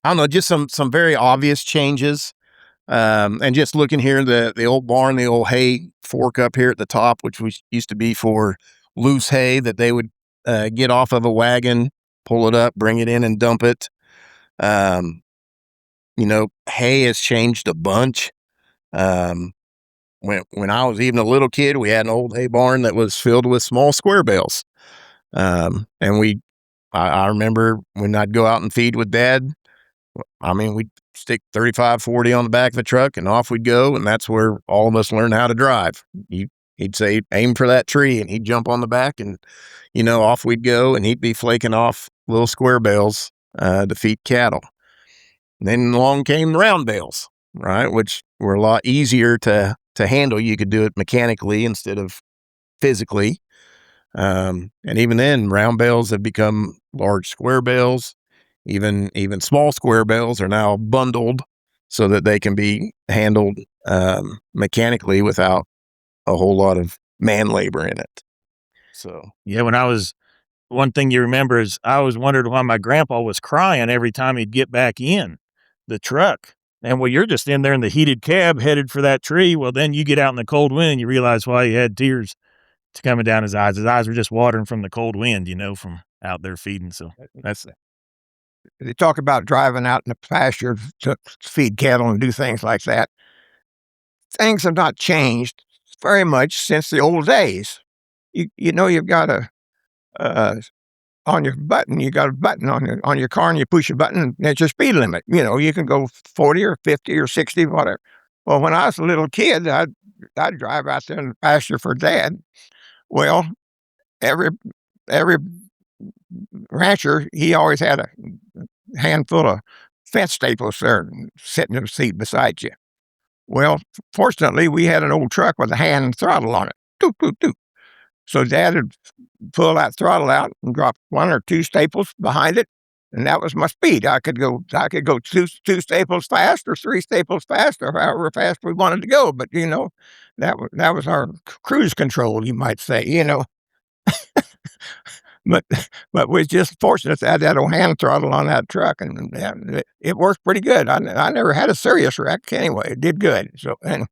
I don't know, just some very obvious changes. And just looking here, the old barn, the old hay fork up here at the top, which used to be for loose hay that they would get off of a wagon, pull it up, bring it in, and dump it. Um, hay has changed a bunch. Um, when I was even a little kid, we had an old hay barn that was filled with small square bales. And I remember when I'd go out and feed with Dad. I mean, we'd stick 35, 40 on the back of the truck and off we'd go. And that's where all of us learned how to drive. He'd say, aim for that tree, and he'd jump on the back, and, off we'd go, and he'd be flaking off little square bales to feed cattle. And then along came the round bales, right, which were a lot easier to handle. You could do it mechanically instead of physically. And even then, round bales have become large square bales. Even small square bales are now bundled so that they can be handled mechanically without a whole lot of man labor in it. So yeah, one thing you remember is I always wondered why my grandpa was crying every time he'd get back in the truck. And well, you're just in there in the heated cab headed for that tree. Well, then you get out in the cold wind, you realize why he had tears coming down his eyes. His eyes were just watering from the cold wind, from out there feeding. So that's they talk about driving out in the pasture to feed cattle and do things like that. Things have not changed very much since the old days. You've got on your button, you got a button on your car, and you push a button, and that's your speed limit. You can go 40 or 50 or 60, whatever. Well, when I was a little kid, I'd drive out there in the pasture for Dad. Well, every rancher, he always had a handful of fence staples there sitting in the seat beside you. Well, fortunately, we had an old truck with a hand throttle on it. Doot, doot, doot. So Dad would pull that throttle out and drop one or two staples behind it, and that was my speed. I could go two staples fast or three staples fast or however fast we wanted to go. But that was our cruise control, you might say. But we're just fortunate to have that old hand throttle on that truck, and it worked pretty good. I never had a serious wreck anyway. It did good. So, and